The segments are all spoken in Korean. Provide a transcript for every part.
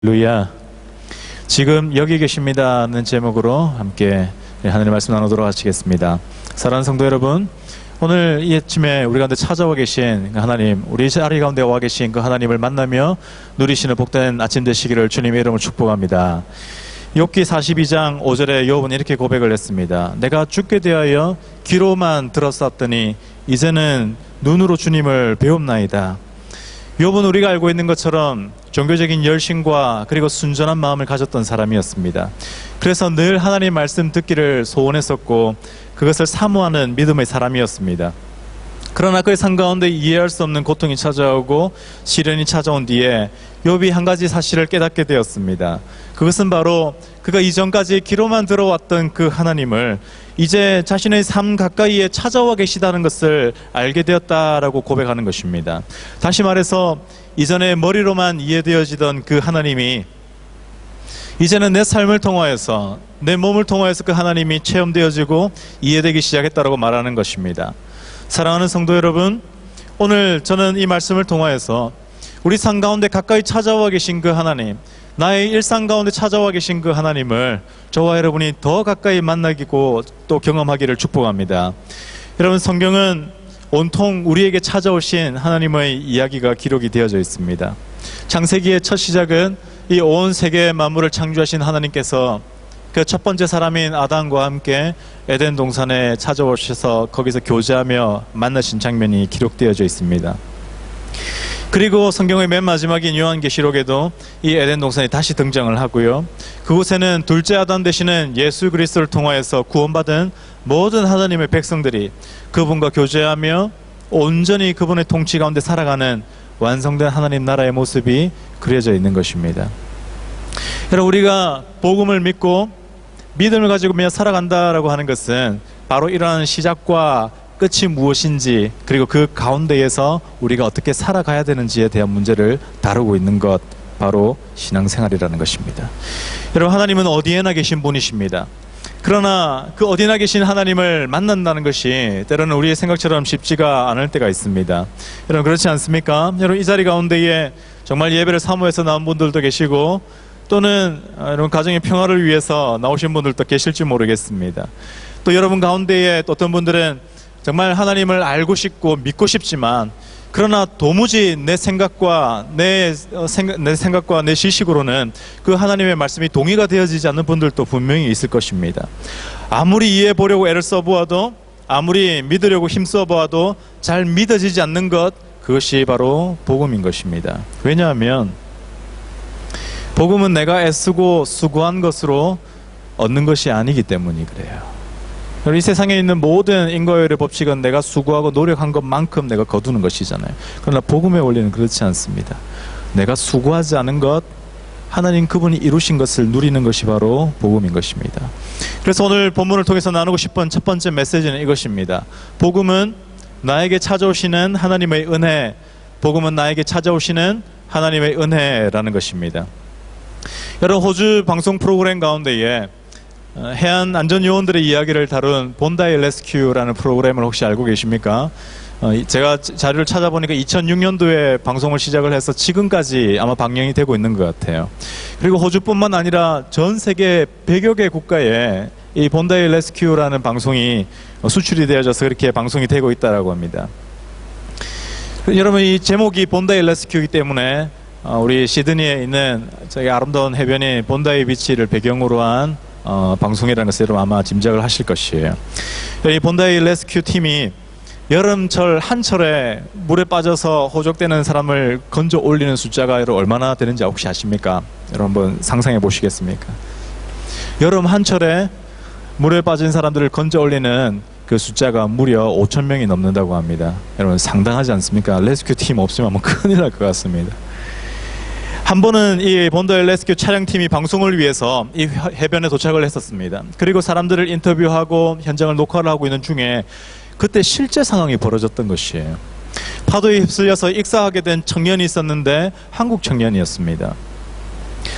할렐루야. 지금 여기 계십니다는 제목으로 함께 하나님의 말씀 나누도록 하시겠습니다. 사랑하는 성도 여러분, 오늘 이 아침에 우리 가운데 찾아와 계신 하나님, 우리 자리 가운데 와 계신 그 하나님을 만나며 누리시는 복된 아침 되시기를 주님의 이름으로 축복합니다. 욥기 42장 5절에 욥은 이렇게 고백을 했습니다. 내가 죽게 대하여 귀로만 들었었더니 이제는 눈으로 주님을 배웁나이다. 욥은 우리가 알고 있는 것처럼 종교적인 열심과 그리고 순전한 마음을 가졌던 사람이었습니다. 그래서 늘 하나님 말씀 듣기를 소원했었고 그것을 사모하는 믿음의 사람이었습니다. 그러나 그의 삶 가운데 이해할 수 없는 고통이 찾아오고 시련이 찾아온 뒤에 욥이 한 가지 사실을 깨닫게 되었습니다. 그것은 바로 그가 이전까지 귀로만 들어왔던 그 하나님을 이제 자신의 삶 가까이에 찾아와 계시다는 것을 알게 되었다라고 고백하는 것입니다. 다시 말해서 이전에 머리로만 이해되어지던 그 하나님이 이제는 내 삶을 통하여서, 내 몸을 통하여서 그 하나님이 체험되어지고 이해되기 시작했다라고 말하는 것입니다. 사랑하는 성도 여러분, 오늘 저는 이 말씀을 통하여서 우리 삶 가운데 가까이 찾아와 계신 그 하나님, 나의 일상 가운데 찾아와 계신 그 하나님을 저와 여러분이 더 가까이 만나기고 또 경험하기를 축복합니다. 여러분, 성경은 온통 우리에게 찾아오신 하나님의 이야기가 기록이 되어져 있습니다. 창세기의 첫 시작은 이 온 세계 만물을 창조하신 하나님께서 그 첫 번째 사람인 아담과 함께 에덴 동산에 찾아오셔서 거기서 교제하며 만나신 장면이 기록되어져 있습니다. 그리고 성경의 맨 마지막인 요한계시록에도 이 에덴 동산이 다시 등장을 하고요. 그곳에는 둘째 아담 되시는 예수 그리스도를 통하여서 구원받은 모든 하나님의 백성들이 그분과 교제하며 온전히 그분의 통치 가운데 살아가는 완성된 하나님 나라의 모습이 그려져 있는 것입니다. 여러분, 우리가 복음을 믿고 믿음을 가지고 매일 살아간다라고 하는 것은 바로 이러한 시작과 끝이 무엇인지, 그리고 그 가운데에서 우리가 어떻게 살아가야 되는지에 대한 문제를 다루고 있는 것, 바로 신앙생활이라는 것입니다. 여러분, 하나님은 어디에나 계신 분이십니다. 그러나 그 어디나 계신 하나님을 만난다는 것이 때로는 우리의 생각처럼 쉽지가 않을 때가 있습니다. 여러분, 그렇지 않습니까? 여러분, 이 자리 가운데에 정말 예배를 사모해서 나온 분들도 계시고, 또는 여러분 가정의 평화를 위해서 나오신 분들도 계실지 모르겠습니다. 또 여러분 가운데에 어떤 분들은 정말 하나님을 알고 싶고 믿고 싶지만, 그러나 도무지 내 생각과 내 지식으로는 그 하나님의 말씀이 동의가 되어지지 않는 분들도 분명히 있을 것입니다. 아무리 이해해 보려고 애를 써보아도, 아무리 믿으려고 힘써보아도 잘 믿어지지 않는 것, 그것이 바로 복음인 것입니다. 왜냐하면 복음은 내가 애쓰고 수고한 것으로 얻는 것이 아니기 때문이 그래요. 이 세상에 있는 모든 인과율의 법칙은 내가 수고하고 노력한 것만큼 내가 거두는 것이잖아요. 그러나 복음의 원리는 그렇지 않습니다. 내가 수고하지 않은 것, 하나님 그분이 이루신 것을 누리는 것이 바로 복음인 것입니다. 그래서 오늘 본문을 통해서 나누고 싶은 첫 번째 메시지는 이것입니다. 복음은 나에게 찾아오시는 하나님의 은혜, 복음은 나에게 찾아오시는 하나님의 은혜라는 것입니다. 여러분, 호주 방송 프로그램 가운데에 해안 안전요원들의 이야기를 다룬 본다이 레스큐라는 프로그램을 혹시 알고 계십니까? 제가 자료를 찾아보니까 2006년도에 방송을 시작을 해서 지금까지 아마 방영이 되고 있는 것 같아요. 그리고 호주뿐만 아니라 전 세계 100여 개 국가에 이 본다이 레스큐라는 방송이 수출이 되어져서 그렇게 방송이 되고 있다고 합니다. 여러분, 이 제목이 본다이 레스큐이기 때문에 우리 시드니에 있는 저기 아름다운 해변인 본다이 비치를 배경으로 한 방송이라는 것을 여러분 아마 짐작을 하실 것이에요. 이 본다이 레스큐 팀이 여름철 한철에 물에 빠져서 호적되는 사람을 건져 올리는 숫자가 여러분 얼마나 되는지 혹시 아십니까? 여러분 한번 상상해 보시겠습니까? 여름 한철에 물에 빠진 사람들을 건져 올리는 그 숫자가 무려 5,000명이 넘는다고 합니다. 여러분 상당하지 않습니까? 레스큐 팀 없으면 큰일 날 것 같습니다. 한 번은 이 본다이 레스큐 촬영팀이 방송을 위해서 이 해변에 도착을 했었습니다. 그리고 사람들을 인터뷰하고 현장을 녹화를 하고 있는 중에 그때 실제 상황이 벌어졌던 것이에요. 파도에 휩쓸려서 익사하게 된 청년이 있었는데 한국 청년이었습니다.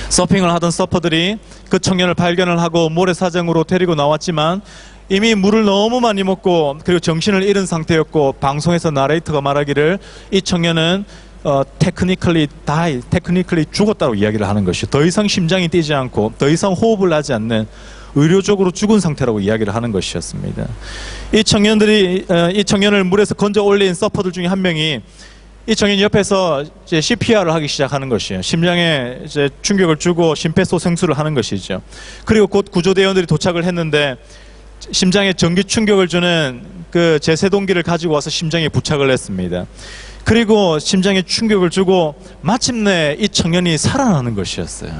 서핑을 하던 서퍼들이 그 청년을 발견을 하고 모래사장으로 데리고 나왔지만 이미 물을 너무 많이 먹고 그리고 정신을 잃은 상태였고, 방송에서 나레이터가 말하기를 이 청년은 technically 죽었다고 이야기를 하는 것이요. 더 이상 심장이 뛰지 않고 더 이상 호흡을 하지 않는 의료적으로 죽은 상태라고 이야기를 하는 것이었습니다. 이 청년을 물에서 건져 올린 서퍼들 중에 한 명이 이 청년 옆에서 이제 CPR을 하기 시작하는 것이에요. 심장에 이제 충격을 주고 심폐소생술을 하는 것이죠. 그리고 곧 구조대원들이 도착을 했는데 심장에 전기 충격을 주는 그 제세동기를 가지고 와서 심장에 부착을 했습니다. 그리고 심장에 충격을 주고 마침내 이 청년이 살아나는 것이었어요.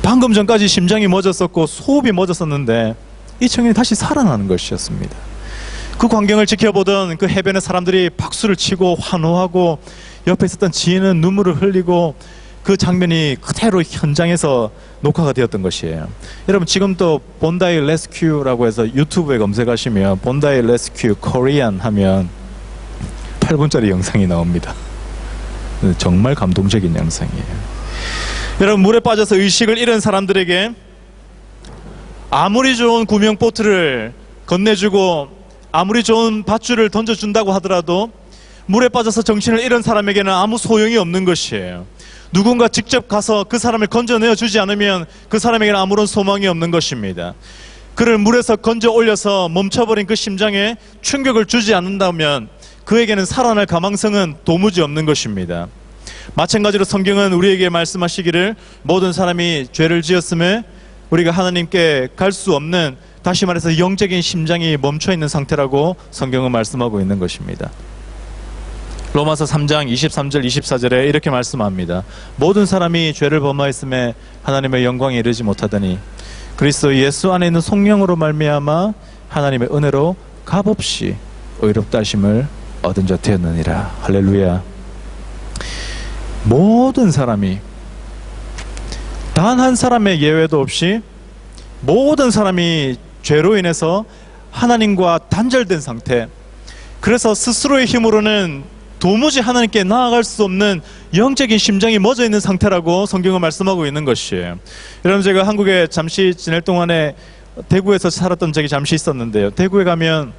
방금 전까지 심장이 멎었었고 호흡이 멎었었는데 이 청년이 다시 살아나는 것이었습니다. 그 광경을 지켜보던 그 해변의 사람들이 박수를 치고 환호하고 옆에 있었던 지인은 눈물을 흘리고 그 장면이 그대로 현장에서 녹화가 되었던 것이에요. 여러분 지금 또 본다이 레스큐라고 해서 유튜브에 검색하시면 본다이 레스큐 코리안 하면 8분짜리 영상이 나옵니다. 정말 감동적인 영상이에요. 여러분 물에 빠져서 의식을 잃은 사람들에게 아무리 좋은 구명보트를 건네주고 아무리 좋은 밧줄을 던져준다고 하더라도 물에 빠져서 정신을 잃은 사람에게는 아무 소용이 없는 것이에요. 누군가 직접 가서 그 사람을 건져내어 주지 않으면 그 사람에게는 아무런 소망이 없는 것입니다. 그를 물에서 건져 올려서 멈춰버린 그 심장에 충격을 주지 않는다면 그에게는 살아날 가망성은 도무지 없는 것입니다. 마찬가지로 성경은 우리에게 말씀하시기를 모든 사람이 죄를 지었음에 우리가 하나님께 갈 수 없는, 다시 말해서 영적인 심장이 멈춰있는 상태라고 성경은 말씀하고 있는 것입니다. 로마서 3장 23절 24절에 이렇게 말씀합니다. 모든 사람이 죄를 범하였음에 하나님의 영광에 이르지 못하더니 그리스도 예수 안에 있는 성령으로 말미암아 하나님의 은혜로 값없이 의롭다 하심을 얻은 자 되었느니라. 할렐루야. 모든 사람이 단 한 사람의 예외도 없이 모든 사람이 죄로 인해서 하나님과 단절된 상태, 그래서 스스로의 힘으로는 도무지 하나님께 나아갈 수 없는 영적인 심장이 멎어 있는 상태라고 성경은 말씀하고 있는 것이에요. 여러분 제가 한국에 잠시 지낼 동안에 대구에서 살았던 적이 잠시 있었는데요. 대구에 가면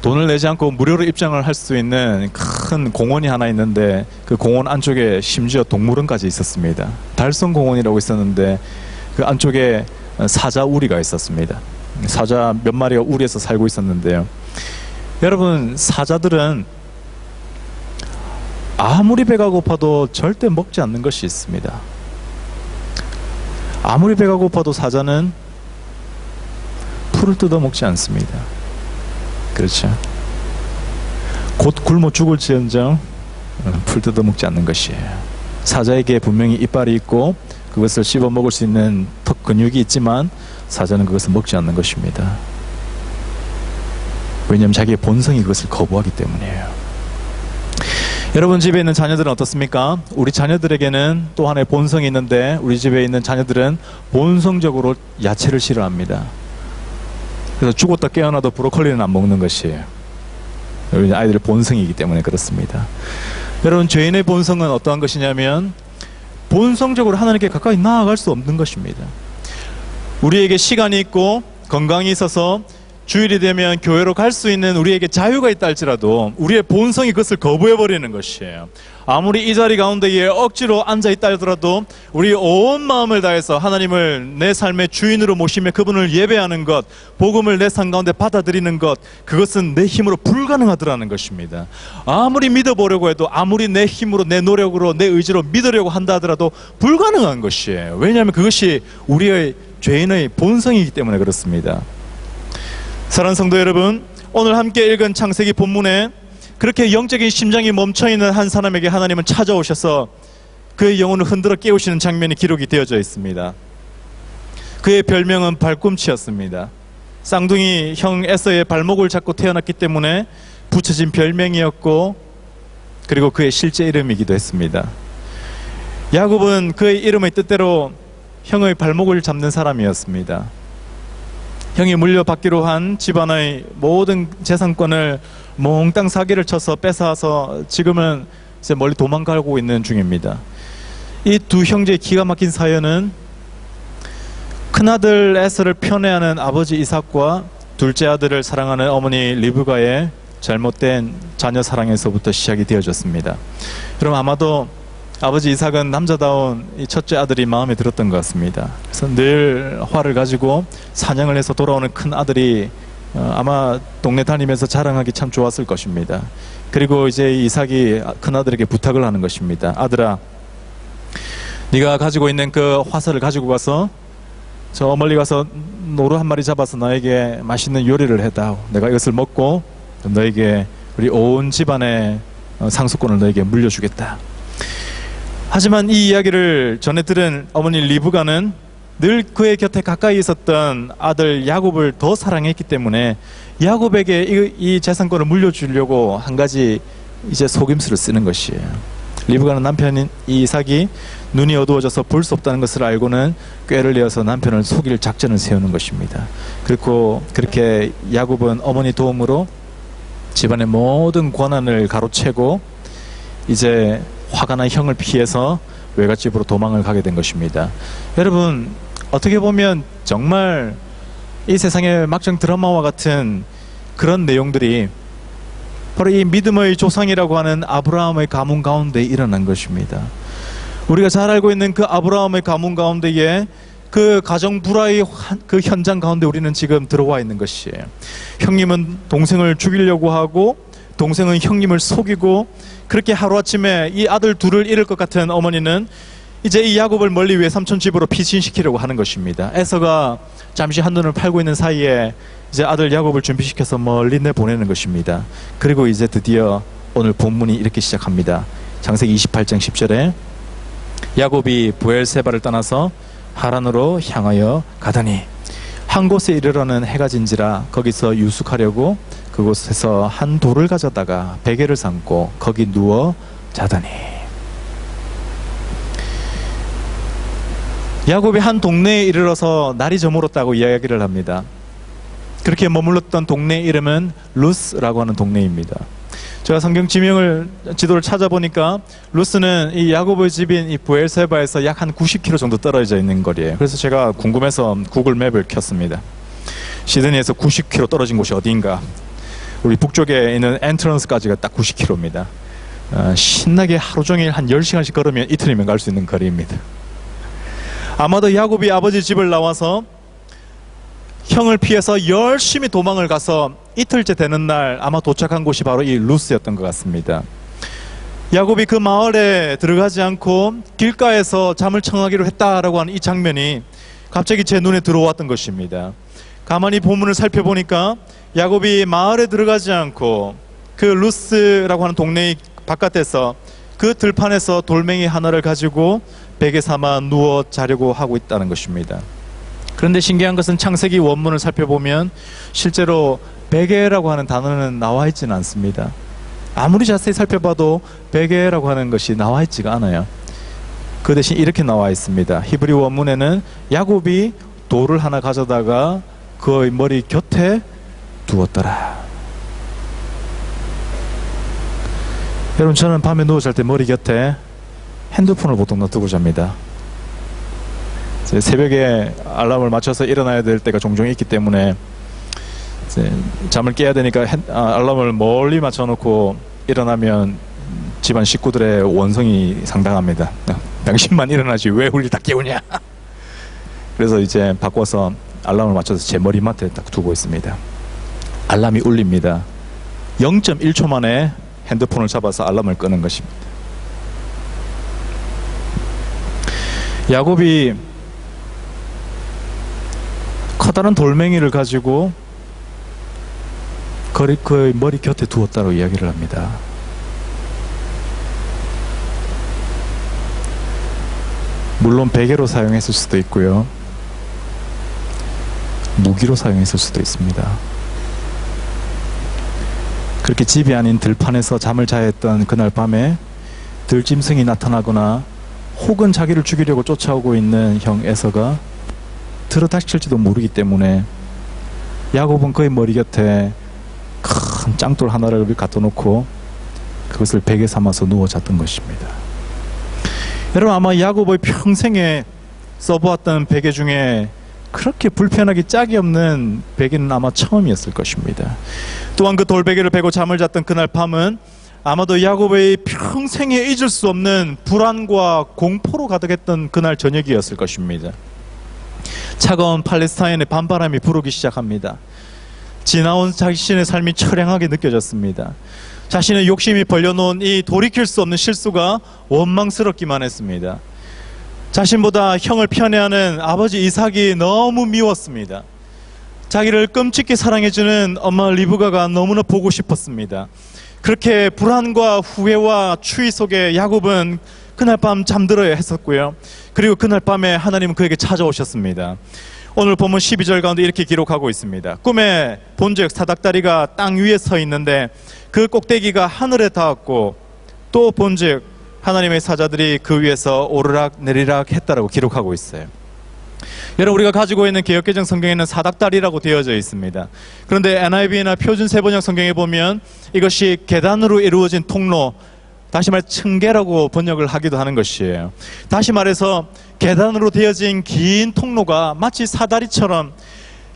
돈을 내지 않고 무료로 입장을 할 수 있는 큰 공원이 하나 있는데 그 공원 안쪽에 심지어 동물원까지 있었습니다. 달성공원이라고 있었는데 그 안쪽에 사자 우리가 있었습니다. 사자 몇 마리가 우리에서 살고 있었는데요. 여러분 사자들은 아무리 배가 고파도 절대 먹지 않는 것이 있습니다. 아무리 배가 고파도 사자는 풀을 뜯어 먹지 않습니다. 그렇죠? 곧 굶어 죽을지언정 풀 뜯어 먹지 않는 것이에요. 사자에게 분명히 이빨이 있고 그것을 씹어 먹을 수 있는 턱 근육이 있지만 사자는 그것을 먹지 않는 것입니다. 왜냐하면 자기의 본성이 그것을 거부하기 때문이에요. 여러분 집에 있는 자녀들은 어떻습니까? 우리 자녀들에게는 또 하나의 본성이 있는데 우리 집에 있는 자녀들은 본성적으로 야채를 싫어합니다. 그래서 죽었다 깨어나도 브로콜리는 안 먹는 것이에요. 아이들의 본성이기 때문에 그렇습니다. 여러분 죄인의 본성은 어떠한 것이냐면 본성적으로 하나님께 가까이 나아갈 수 없는 것입니다. 우리에게 시간이 있고 건강이 있어서 주일이 되면 교회로 갈 수 있는 우리에게 자유가 있다 할지라도 우리의 본성이 그것을 거부해버리는 것이에요. 아무리 이 자리 가운데에 억지로 앉아있다 하더라도 우리 온 마음을 다해서 하나님을 내 삶의 주인으로 모시며 그분을 예배하는 것, 복음을 내 삶 가운데 받아들이는 것, 그것은 내 힘으로 불가능하더라는 것입니다. 아무리 믿어보려고 해도 아무리 내 힘으로 내 노력으로 내 의지로 믿으려고 한다 하더라도 불가능한 것이에요. 왜냐하면 그것이 우리의 죄인의 본성이기 때문에 그렇습니다. 사랑하는 성도 여러분, 오늘 함께 읽은 창세기 본문에 그렇게 영적인 심장이 멈춰있는 한 사람에게 하나님은 찾아오셔서 그의 영혼을 흔들어 깨우시는 장면이 기록이 되어져 있습니다. 그의 별명은 발꿈치였습니다. 쌍둥이 형 에서의 발목을 잡고 태어났기 때문에 붙여진 별명이었고 그리고 그의 실제 이름이기도 했습니다. 야곱은 그의 이름의 뜻대로 형의 발목을 잡는 사람이었습니다. 형이 물려받기로 한 집안의 모든 재산권을 몽땅 사기를 쳐서 뺏어와서 지금은 이제 멀리 도망가고 있는 중입니다. 이 두 형제의 기가 막힌 사연은 큰아들 에서를 편애하는 아버지 이삭과 둘째 아들을 사랑하는 어머니 리브가의 잘못된 자녀 사랑에서부터 시작이 되어졌습니다. 여러분 아마도 아버지 이삭은 남자다운 이 첫째 아들이 마음에 들었던 것 같습니다. 그래서 늘 화를 가지고 사냥을 해서 돌아오는 큰 아들이 아마 동네 다니면서 자랑하기 참 좋았을 것입니다. 그리고 이제 이삭이 큰 아들에게 부탁을 하는 것입니다. 아들아, 네가 가지고 있는 그 화살을 가지고 가서 저 멀리 가서 노루 한 마리 잡아서 너에게 맛있는 요리를 해다오. 내가 이것을 먹고 너에게 우리 온 집안의 상속권을 너에게 물려주겠다. 하지만 이 이야기를 전해 들은 어머니 리브가는 늘 그의 곁에 가까이 있었던 아들 야곱을 더 사랑했기 때문에 야곱에게 이 재산권을 물려주려고 한 가지 이제 속임수를 쓰는 것이에요. 리브가는 남편인 이삭이 눈이 어두워져서 볼 수 없다는 것을 알고는 꾀를 내어서 남편을 속일 작전을 세우는 것입니다. 그리고 그렇게 야곱은 어머니 도움으로 집안의 모든 권한을 가로채고 이제 화가 난 형을 피해서 외갓집으로 도망을 가게 된 것입니다. 여러분 어떻게 보면 정말 이 세상의 막장 드라마와 같은 그런 내용들이 바로 이 믿음의 조상이라고 하는 아브라함의 가문 가운데 일어난 것입니다. 우리가 잘 알고 있는 그 아브라함의 가문 가운데에 그 가정 불화의 그 현장 가운데 우리는 지금 들어와 있는 것이에요. 형님은 동생을 죽이려고 하고 동생은 형님을 속이고 그렇게 하루아침에 이 아들 둘을 잃을 것 같은 어머니는 이제 이 야곱을 멀리 외삼촌 집으로 피신시키려고 하는 것입니다. 에서가 잠시 한눈을 팔고 있는 사이에 이제 아들 야곱을 준비시켜서 멀리 내보내는 것입니다. 그리고 이제 드디어 오늘 본문이 이렇게 시작합니다. 창세기 28장 10절에 야곱이 브엘세바를 떠나서 하란으로 향하여 가더니 한 곳에 이르러는 해가 진지라 거기서 유숙하려고 그곳에서 한 돌을 가져다가 베개를 삼고 거기 누워 자더니 야곱이 한 동네에 이르러서 날이 저물었다고 이야기를 합니다. 그렇게 머물렀던 동네 이름은 루스라고 하는 동네입니다. 제가 성경 지도를 찾아보니까 루스는 이 야곱의 집인 이 브엘세바에서 약 한 90km 정도 떨어져 있는 거리예요. 그래서 제가 궁금해서 구글 맵을 켰습니다. 시드니에서 90km 떨어진 곳이 어디인가? 우리 북쪽에 있는 엔트런스까지가 딱 90km입니다. 신나게 하루 종일 한 10시간씩 걸으면 이틀이면 갈 수 있는 거리입니다. 아마도 야곱이 아버지 집을 나와서 형을 피해서 열심히 도망을 가서 이틀째 되는 날 아마 도착한 곳이 바로 이 루스였던 것 같습니다. 야곱이 그 마을에 들어가지 않고 길가에서 잠을 청하기로 했다라고 하는 이 장면이 갑자기 제 눈에 들어왔던 것입니다. 가만히 본문을 살펴보니까 야곱이 마을에 들어가지 않고 그 루스라고 하는 동네 바깥에서 그 들판에서 돌멩이 하나를 가지고 베개 삼아 누워 자려고 하고 있다는 것입니다. 그런데 신기한 것은 창세기 원문을 살펴보면 실제로 베개라고 하는 단어는 나와 있지는 않습니다. 아무리 자세히 살펴봐도 베개라고 하는 것이 나와 있지가 않아요. 그 대신 이렇게 나와 있습니다. 히브리 원문에는 야곱이 돌을 하나 가져다가 그의 머리 곁에 두었더라. 여러분 저는 밤에 누워 잘 때 머리 곁에 핸드폰을 보통 놔두고 잡니다. 새벽에 알람을 맞춰서 일어나야 될 때가 종종 있기 때문에 잠을 깨야 되니까 알람을 멀리 맞춰놓고 일어나면 집안 식구들의 원성이 상당합니다. 당신만 일어나지 왜 우리 다 깨우냐. 그래서 이제 바꿔서 알람을 맞춰서 제 머리맡에 딱 두고 있습니다. 알람이 울립니다. 0.1초 만에 핸드폰을 잡아서 알람을 끄는 것입니다. 야곱이 커다란 돌멩이를 가지고 그의 머리 곁에 두었다고 이야기를 합니다. 물론 베개로 사용했을 수도 있고요, 무기로 사용했을 수도 있습니다. 그렇게 집이 아닌 들판에서 잠을 자야 했던 그날 밤에 들짐승이 나타나거나 혹은 자기를 죽이려고 쫓아오고 있는 형 에서가 들어닥칠지도 모르기 때문에 야곱은 그의 머리 곁에 큰 짱돌 하나를 갖다 놓고 그것을 베개 삼아서 누워 잤던 것입니다. 여러분 아마 야곱의 평생에 써보았던 베개 중에 그렇게 불편하기 짝이 없는 베개는 아마 처음이었을 것입니다. 또한 그 돌베개를 베고 잠을 잤던 그날 밤은 아마도 야곱의 평생에 잊을 수 없는 불안과 공포로 가득했던 그날 저녁이었을 것입니다. 차가운 팔레스타인의 밤바람이 불기 시작합니다. 지나온 자신의 삶이 처량하게 느껴졌습니다. 자신의 욕심이 벌려놓은 이 돌이킬 수 없는 실수가 원망스럽기만 했습니다. 자신보다 형을 편애하는 아버지 이삭이 너무 미웠습니다. 자기를 끔찍히 사랑해주는 엄마 리브가가 너무나 보고 싶었습니다. 그렇게 불안과 후회와 추위 속에 야곱은 그날 밤 잠들어야 했었고요. 그리고 그날 밤에 하나님은 그에게 찾아오셨습니다. 오늘 본문 12절 가운데 이렇게 기록하고 있습니다. 꿈에 본즉 사닥다리가 땅 위에 서 있는데 그 꼭대기가 하늘에 닿았고 또 본즉 하나님의 사자들이 그 위에서 오르락 내리락 했다라고 기록하고 있어요. 여러분, 우리가 가지고 있는 개역개정 성경에는 사닥다리라고 되어져 있습니다. 그런데 NIV나 표준 세번역 성경에 보면 이것이 계단으로 이루어진 통로, 다시 말해 층계라고 번역을 하기도 하는 것이에요. 다시 말해서 계단으로 되어진 긴 통로가 마치 사다리처럼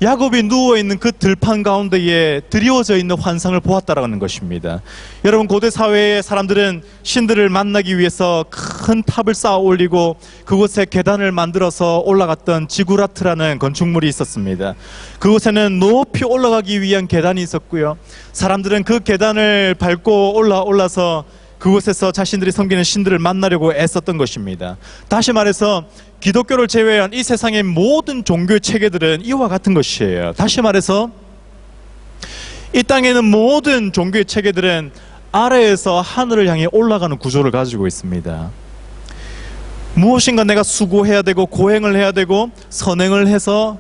야곱이 누워있는 그 들판 가운데에 드리워져 있는 환상을 보았다라는 것입니다. 여러분, 고대 사회의 사람들은 신들을 만나기 위해서 큰 탑을 쌓아 올리고 그곳에 계단을 만들어서 올라갔던 지구라트라는 건축물이 있었습니다. 그곳에는 높이 올라가기 위한 계단이 있었고요. 사람들은 그 계단을 밟고 올라서 그곳에서 자신들이 섬기는 신들을 만나려고 애썼던 것입니다. 다시 말해서 기독교를 제외한 이 세상의 모든 종교의 체계들은 이와 같은 것이에요. 다시 말해서 이 땅에는 모든 종교의 체계들은 아래에서 하늘을 향해 올라가는 구조를 가지고 있습니다. 무엇인가 내가 수고해야 되고 고행을 해야 되고 선행을 해서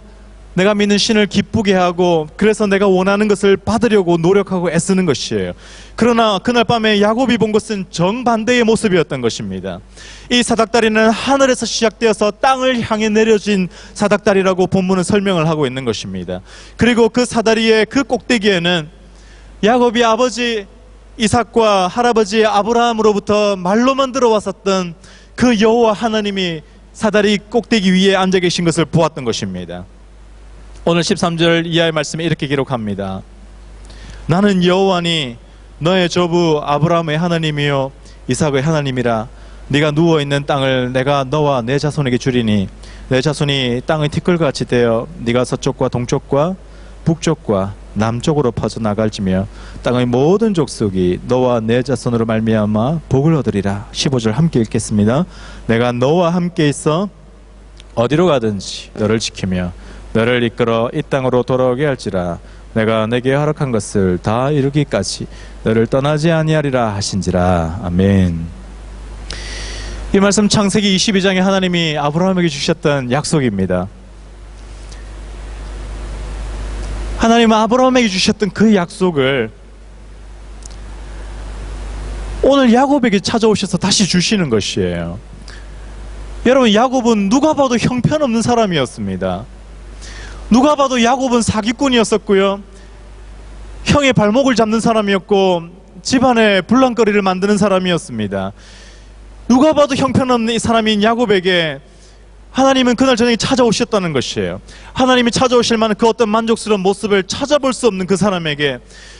내가 믿는 신을 기쁘게 하고 그래서 내가 원하는 것을 받으려고 노력하고 애쓰는 것이에요. 그러나 그날 밤에 야곱이 본 것은 정반대의 모습이었던 것입니다. 이 사닥다리는 하늘에서 시작되어서 땅을 향해 내려진 사닥다리라고 본문은 설명을 하고 있는 것입니다. 그리고 그 사다리의 그 꼭대기에는 야곱이 아버지 이삭과 할아버지 아브라함으로부터 말로만 들어왔었던 그 여호와 하나님이 사다리 꼭대기 위에 앉아 계신 것을 보았던 것입니다. 오늘 13절 이하의 말씀에 이렇게 기록합니다. 나는 여호와니 너의 조부 아브라함의 하나님이요 이삭의 하나님이라. 네가 누워있는 땅을 내가 너와 내 자손에게 주리니 내 자손이 땅의 티끌같이 되어 네가 서쪽과 동쪽과 북쪽과 남쪽으로 퍼져나갈지며 땅의 모든 족속이 너와 내 자손으로 말미암아 복을 얻으리라. 15절 함께 읽겠습니다. 내가 너와 함께 있어 어디로 가든지 너를 지키며 너를 이끌어 이 땅으로 돌아오게 할지라. 내가 내게 허락한 것을 다 이루기까지 너를 떠나지 아니하리라 하신지라. 아멘. 이 말씀 창세기 22장에 하나님이 아브라함에게 주셨던 약속입니다. 하나님은 아브라함에게 주셨던 그 약속을 오늘 야곱에게 찾아오셔서 다시 주시는 것이에요. 여러분, 야곱은 누가 봐도 형편없는 사람이었습니다. 누가 봐도 야곱은 사기꾼이었었고요, 형의 발목을 잡는 사람이었고 집안에 불랑거리를 만드는 사람이었습니다. 누가 봐도 형편없는 이 사람인 야곱에게 하나님은 그날 저녁에 찾아오셨다는 것이에요. 하나님이 찾아오실 만한 그 어떤 만족스러운 모습을 찾아볼 수 없는 그 사람에게,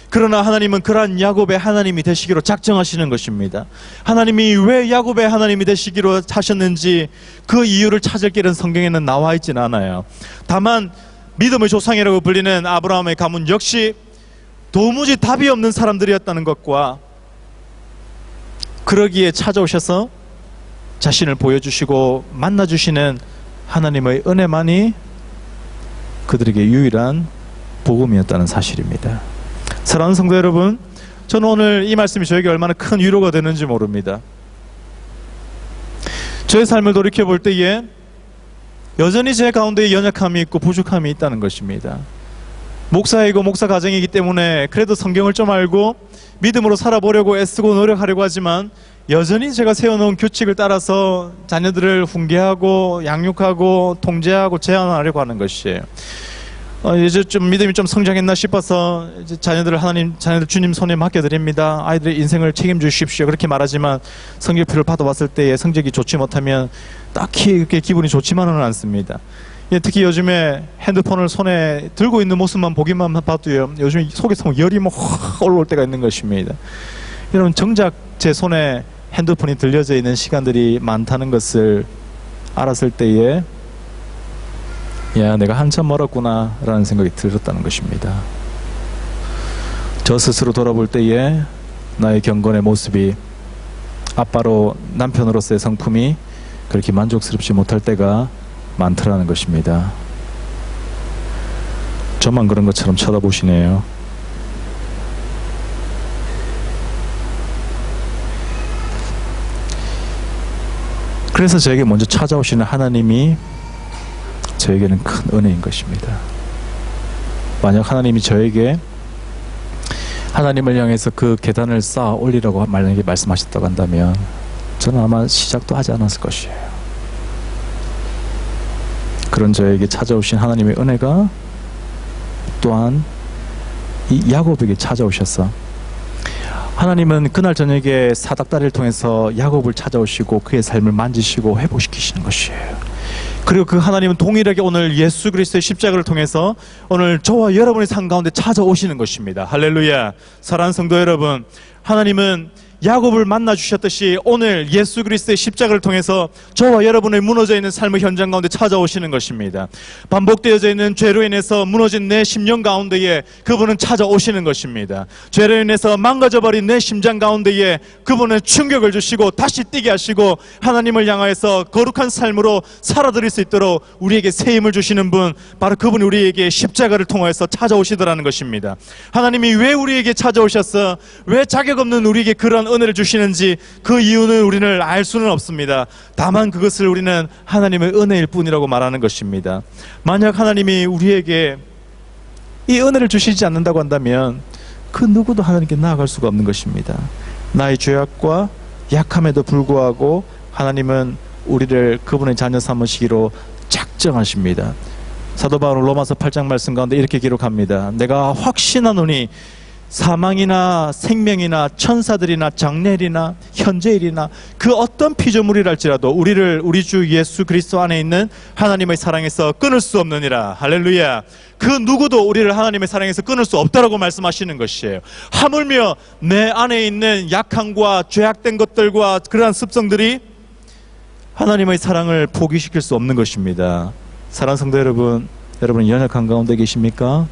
그러나 하나님은 그러한 야곱의 하나님이 되시기로 작정하시는 것입니다. 하나님이 왜 야곱의 하나님이 되시기로 하셨는지 그 이유를 찾을 길은 성경에는 나와 있지는 않아요. 다만 믿음의 조상이라고 불리는 아브라함의 가문 역시 도무지 답이 없는 사람들이었다는 것과, 그러기에 찾아오셔서 자신을 보여주시고 만나주시는 하나님의 은혜만이 그들에게 유일한 복음이었다는 사실입니다. 사랑하는 성도 여러분, 저는 오늘 이 말씀이 저에게 얼마나 큰 위로가 되는지 모릅니다. 저의 삶을 돌이켜볼 때에 여전히 제 가운데 연약함이 있고 부족함이 있다는 것입니다. 목사이고 목사 가정이기 때문에 그래도 성경을 좀 알고 믿음으로 살아보려고 애쓰고 노력하려고 하지만 여전히 제가 세워놓은 규칙을 따라서 자녀들을 훈계하고 양육하고 통제하고 제한하려고 하는 것이에요. 이제 좀 믿음이 좀 성장했나 싶어서 이제 자녀들 주님 손에 맡겨드립니다. 아이들의 인생을 책임주십시오. 그렇게 말하지만 성적표를 받아봤을 때에 성적이 좋지 못하면 딱히 그렇게 기분이 좋지만은 않습니다. 예, 특히 요즘에 핸드폰을 손에 들고 있는 모습만 보기만 봐도요, 요즘 속에서 열이 확 올라올 때가 있는 것입니다. 여러분, 정작 제 손에 핸드폰이 들려져 있는 시간들이 많다는 것을 알았을 때에, 야, 내가 한참 멀었구나 라는 생각이 들었다는 것입니다. 저 스스로 돌아볼 때에 나의 경건의 모습이, 아빠로 남편으로서의 성품이 그렇게 만족스럽지 못할 때가 많더라는 것입니다. 저만 그런 것처럼 쳐다보시네요. 그래서 저에게 먼저 찾아오시는 하나님이 저에게는 큰 은혜인 것입니다. 만약 하나님이 저에게 하나님을 향해서 그 계단을 쌓아 올리라고 만약에 말씀하셨다고 한다면 저는 아마 시작도 하지 않았을 것이에요. 그런 저에게 찾아오신 하나님의 은혜가 또한 이 야곱에게 찾아오셔서, 하나님은 그날 저녁에 사닥다리를 통해서 야곱을 찾아오시고 그의 삶을 만지시고 회복시키시는 것이에요. 그리고 그 하나님은 동일하게 오늘 예수 그리스도의 십자가를 통해서 오늘 저와 여러분의 삶 가운데 찾아오시는 것입니다. 할렐루야. 사랑하는 성도 여러분, 하나님은 야곱을 만나 주셨듯이 오늘 예수 그리스도의 십자가를 통해서 저와 여러분의 무너져 있는 삶의 현장 가운데 찾아오시는 것입니다. 반복되어져 있는 죄로 인해서 무너진 내 심령 가운데에 그분은 찾아오시는 것입니다. 죄로 인해서 망가져버린 내 심장 가운데에 그분은 충격을 주시고 다시 뛰게 하시고 하나님을 향하여서 거룩한 삶으로 살아드릴 수 있도록 우리에게 새 힘을 주시는 분, 바로 그분이 우리에게 십자가를 통하여서 찾아오시더라는 것입니다. 하나님이 왜 우리에게 찾아오셔서 왜 자격 없는 우리에게 그런 은혜를 주시는지 그 이유는 우리는 알 수는 없습니다. 다만 그것을 우리는 하나님의 은혜일 뿐이라고 말하는 것입니다. 만약 하나님이 우리에게 이 은혜를 주시지 않는다고 한다면 그 누구도 하나님께 나아갈 수가 없는 것입니다. 나의 죄악과 약함에도 불구하고 하나님은 우리를 그분의 자녀 삼으시기로 작정하십니다. 사도 바울은 로마서 8장 말씀 가운데 이렇게 기록합니다. 내가 확신하노니 사망이나 생명이나 천사들이나 장래일이나 현재일이나 그 어떤 피조물이랄지라도 우리를 우리 주 예수 그리스도 안에 있는 하나님의 사랑에서 끊을 수 없느니라. 할렐루야. 그 누구도 우리를 하나님의 사랑에서 끊을 수 없다라고 말씀하시는 것이에요. 하물며 내 안에 있는 약함과 죄악된 것들과 그러한 습성들이 하나님의 사랑을 포기시킬 수 없는 것입니다. 사랑하는 성도 여러분, 여러분 연약한 가운데 계십니까?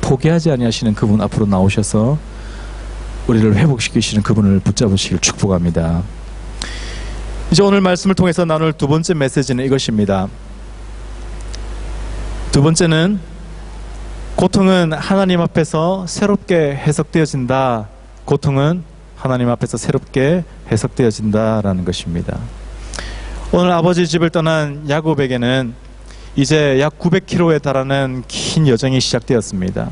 포기하지 아니하시는 그분 앞으로 나오셔서 우리를 회복시키시는 그분을 붙잡으시길 축복합니다. 이제 오늘 말씀을 통해서 나눌 두 번째 메시지는 이것입니다. 두 번째는 고통은 하나님 앞에서 새롭게 해석되어진다. 고통은 하나님 앞에서 새롭게 해석되어진다라는 것입니다. 오늘 아버지 집을 떠난 야곱에게는 이제 약 900km에 달하는 긴 여정이 시작되었습니다.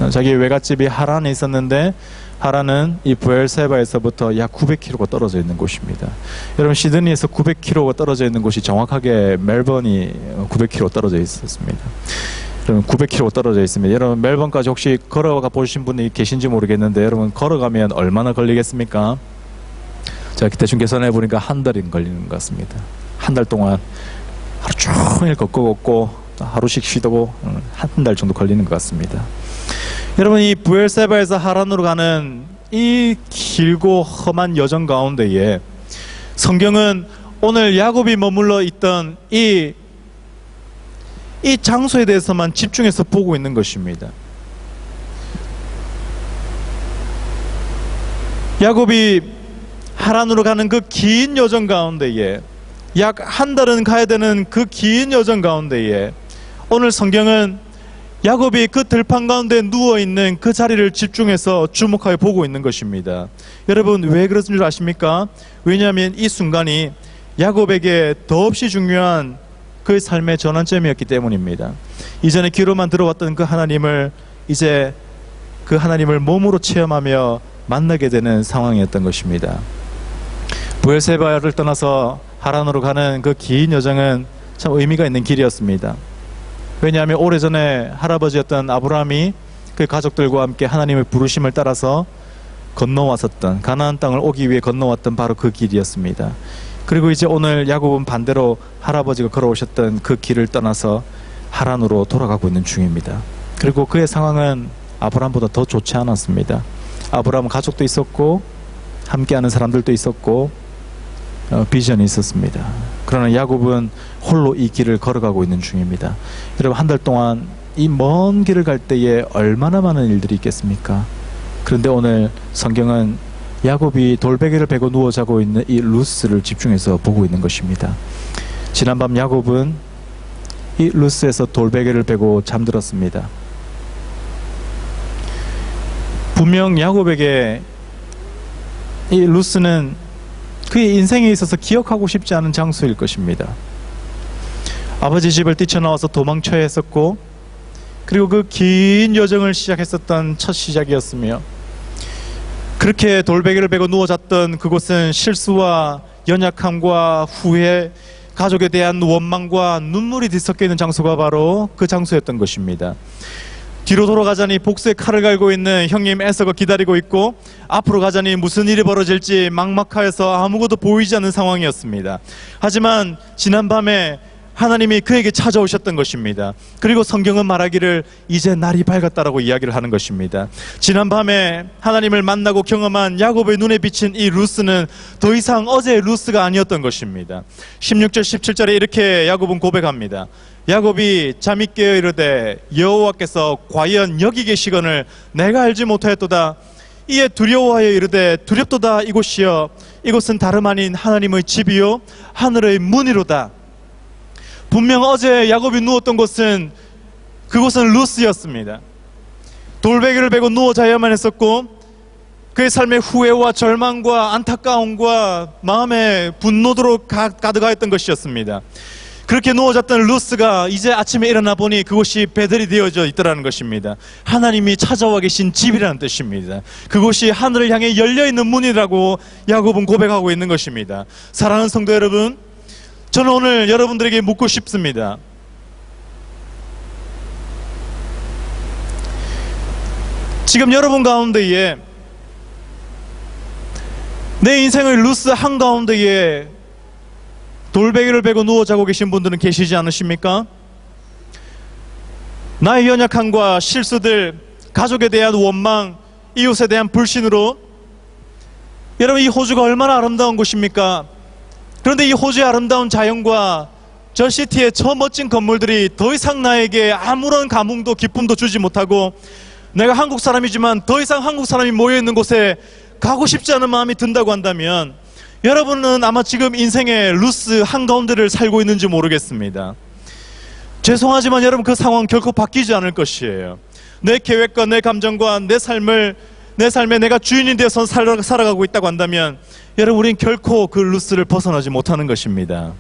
자기 외갓집이 하란에 있었는데 하란은 이 브엘세바에서부터 약 900km가 떨어져 있는 곳입니다. 여러분, 시드니에서 900km가 떨어져 있는 곳이 정확하게 멜번이 900km 떨어져 있었습니다. 여러분, 900km 떨어져 있습니다. 여러분, 멜번까지 혹시 걸어가 보신 분이 계신지 모르겠는데 여러분, 걸어가면 얼마나 걸리겠습니까? 제가 대충 계산해 보니까 한 달은 걸리는 것 같습니다. 한 달 동안 하루 종일 걷고 하루씩 쉬고 한 달 정도 걸리는 것 같습니다. 여러분, 이 브엘세바에서 하란으로 가는 이 길고 험한 여정 가운데에 성경은 오늘 야곱이 머물러 있던 이 장소에 대해서만 집중해서 보고 있는 것입니다. 야곱이 하란으로 가는 그 긴 여정 가운데에 약 한 달은 가야 되는 그 긴 여정 가운데에 오늘 성경은 야곱이 그 들판 가운데 누워있는 그 자리를 집중해서 주목하여 보고 있는 것입니다. 여러분, 왜 그런 줄 아십니까? 왜냐하면 이 순간이 야곱에게 더없이 중요한 그의 삶의 전환점이었기 때문입니다. 이전에 귀로만 들어왔던 그 하나님을 이제 그 하나님을 몸으로 체험하며 만나게 되는 상황이었던 것입니다. 브엘세바를 떠나서 하란으로 가는 그 긴 여정은 참 의미가 있는 길이었습니다. 왜냐하면 오래전에 할아버지였던 아브라함이 그 가족들과 함께 하나님의 부르심을 따라서 건너왔었던, 가나안 땅을 오기 위해 건너왔던 바로 그 길이었습니다. 그리고 이제 오늘 야곱은 반대로 할아버지가 걸어오셨던 그 길을 떠나서 하란으로 돌아가고 있는 중입니다. 그리고 그의 상황은 아브라함보다 더 좋지 않았습니다. 아브라함은 가족도 있었고 함께하는 사람들도 있었고 비전이 있었습니다. 그러나 야곱은 홀로 이 길을 걸어가고 있는 중입니다. 여러분, 한 달 동안 이 먼 길을 갈 때에 얼마나 많은 일들이 있겠습니까? 그런데 오늘 성경은 야곱이 돌베개를 베고 누워 자고 있는 이 루스를 집중해서 보고 있는 것입니다. 지난밤 야곱은 이 루스에서 돌베개를 베고 잠들었습니다. 분명 야곱에게 이 루스는 그의 인생에 있어서 기억하고 싶지 않은 장소일 것입니다. 아버지 집을 뛰쳐나와서 도망쳐야 했었고, 그리고 그 긴 여정을 시작했었던 첫 시작이었으며, 그렇게 돌베개를 베고 누워 잤던 그곳은 실수와 연약함과 후회, 가족에 대한 원망과 눈물이 뒤섞여 있는 장소가 바로 그 장소였던 것입니다. 뒤로 돌아가자니 복수의 칼을 갈고 있는 형님 에서가 기다리고 있고, 앞으로 가자니 무슨 일이 벌어질지 막막하여서 아무것도 보이지 않는 상황이었습니다. 하지만 지난밤에 하나님이 그에게 찾아오셨던 것입니다. 그리고 성경은 말하기를 이제 날이 밝았다라고 이야기를 하는 것입니다. 지난밤에 하나님을 만나고 경험한 야곱의 눈에 비친 이 루스는 더 이상 어제의 루스가 아니었던 것입니다. 16절 17절에 이렇게 야곱은 고백합니다. 야곱이 잠이 깨어 이르되 여호와께서 과연 여기 계시거늘 내가 알지 못하였도다. 이에 두려워하여 이르되 두렵도다. 이곳이여 이곳은 다름 아닌 하나님의 집이요 하늘의 문이로다. 분명 어제 야곱이 누웠던 곳은 그곳은 루스였습니다. 돌베개를 베고 누워 자야만 했었고, 그의 삶의 후회와 절망과 안타까움과 마음의 분노로 가득하였던 것이었습니다. 그렇게 누워 잤던 루스가 이제 아침에 일어나 보니 그곳이 베델이 되어져 있더라는 것입니다. 하나님이 찾아와 계신 집이라는 뜻입니다. 그곳이 하늘을 향해 열려있는 문이라고 야곱은 고백하고 있는 것입니다. 사랑하는 성도 여러분, 저는 오늘 여러분들에게 묻고 싶습니다. 지금 여러분 가운데에 내 인생의 루스 한가운데에 돌베개를 베고 누워 자고 계신 분들은 계시지 않으십니까? 나의 연약함과 실수들, 가족에 대한 원망, 이웃에 대한 불신으로, 여러분, 이 호주가 얼마나 아름다운 곳입니까? 그런데 이 호주의 아름다운 자연과 저 시티의 저 멋진 건물들이 더 이상 나에게 아무런 감흥도 기쁨도 주지 못하고, 내가 한국 사람이지만 더 이상 한국 사람이 모여있는 곳에 가고 싶지 않은 마음이 든다고 한다면, 여러분은 아마 지금 인생의 루스 한가운데를 살고 있는지 모르겠습니다. 죄송하지만 여러분, 그 상황 결코 바뀌지 않을 것이에요. 내 계획과 내 감정과 내 삶에 내가 주인이 되어서 살아가고 있다고 한다면, 여러분, 우린 결코 그 루스를 벗어나지 못하는 것입니다.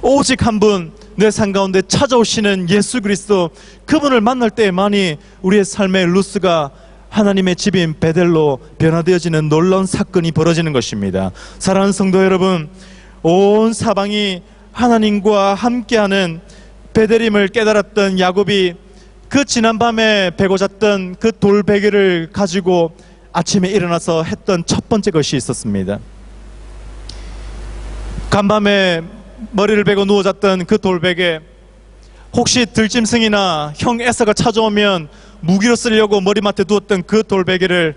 오직 한 분, 내 삶 가운데 찾아오시는 예수 그리스도, 그분을 만날 때에만이 우리의 삶의 루스가 하나님의 집인 베델로 변화되어지는 놀라운 사건이 벌어지는 것입니다. 사랑하는 성도 여러분, 온 사방이 하나님과 함께하는 베델임을 깨달았던 야곱이 그 지난밤에 베고 잤던 그 돌베개를 가지고 아침에 일어나서 했던 첫 번째 것이 있었습니다. 간밤에 머리를 베고 누워 잤던 그 돌베개, 혹시 들짐승이나 형 에서가 찾아오면 무기로 쓰려고 머리맡에 두었던 그 돌베개를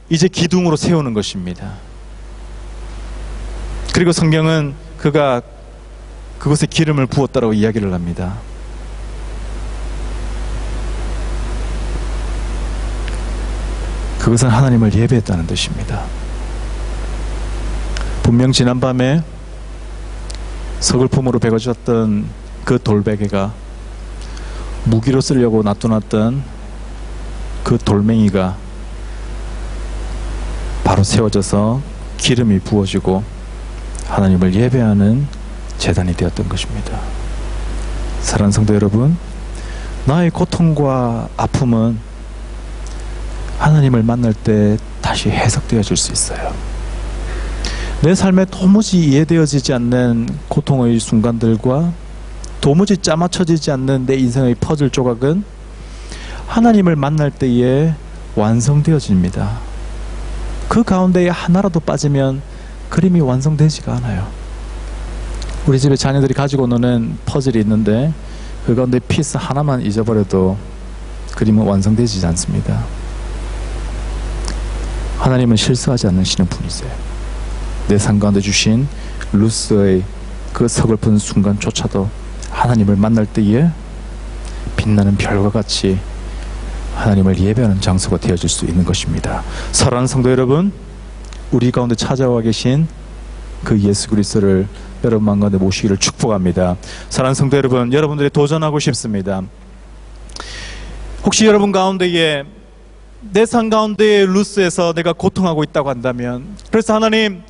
이제 기둥으로 세우는 것입니다. 그리고 성경은 그가 그곳에 기름을 부었다라고 이야기를 합니다. 그것은 하나님을 예배했다는 뜻입니다. 분명 지난밤에 서글픔으로 베어졌던 그 돌베개가, 무기로 쓰려고 놔둬놨던 그 돌멩이가 바로 세워져서 기름이 부어지고 하나님을 예배하는 제단이 되었던 것입니다. 사랑하는 성도 여러분, 나의 고통과 아픔은 하나님을 만날 때 다시 해석되어질 수 있어요. 내 삶에 도무지 이해되어지지 않는 고통의 순간들과 도무지 짜맞춰지지 않는 내 인생의 퍼즐 조각은 하나님을 만날 때에 완성되어집니다. 그 가운데에 하나라도 빠지면 그림이 완성되지가 않아요. 우리 집에 자녀들이 가지고 노는 퍼즐이 있는데 그 가운데 피스 하나만 잊어버려도 그림은 완성되지 않습니다. 하나님은 실수하지 않으시는 분이세요. 내 삶 가운데 주신 루스의 그 서글픈 순간조차도 하나님을 만날 때에 빛나는 별과 같이 하나님을 예배하는 장소가 되어질 수 있는 것입니다. 사랑하는 성도 여러분, 우리 가운데 찾아와 계신 그 예수 그리스도를 여러분 가운데 모시기를 축복합니다. 사랑하는 성도 여러분, 여러분들이 도전하고 싶습니다. 혹시 여러분 가운데에 내 삶 가운데의 루스에서 내가 고통하고 있다고 한다면, 그래서 하나님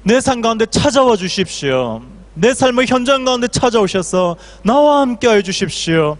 내 삶 가운데 찾아와 주십시오. 내 삶의 현장 가운데 찾아오셔서 나와 함께 해 주십시오.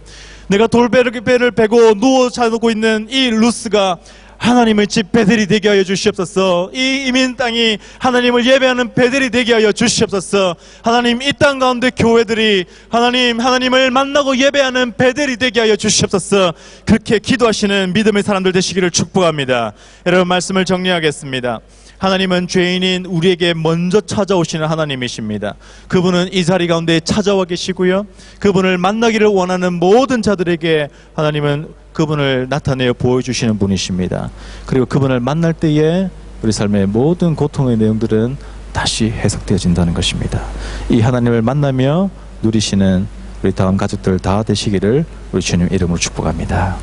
내가 돌배를 베고 누워 자고 있는 이 루스가 하나님의 집 베델이 되게 하여 주시옵소서. 이 이민 땅이 하나님을 예배하는 베델이 되게 하여 주시옵소서. 하나님, 이 땅 가운데 교회들이 하나님을 만나고 예배하는 베델이 되게 하여 주시옵소서. 그렇게 기도하시는 믿음의 사람들 되시기를 축복합니다. 여러분, 말씀을 정리하겠습니다. 하나님은 죄인인 우리에게 먼저 찾아오시는 하나님이십니다. 그분은 이 자리 가운데 찾아와 계시고요, 그분을 만나기를 원하는 모든 자들에게 하나님은 그분을 나타내어 보여주시는 분이십니다. 그리고 그분을 만날 때에 우리 삶의 모든 고통의 내용들은 다시 해석되어진다는 것입니다. 이 하나님을 만나며 누리시는 우리 다음 가족들 다 되시기를 우리 주님 이름으로 축복합니다.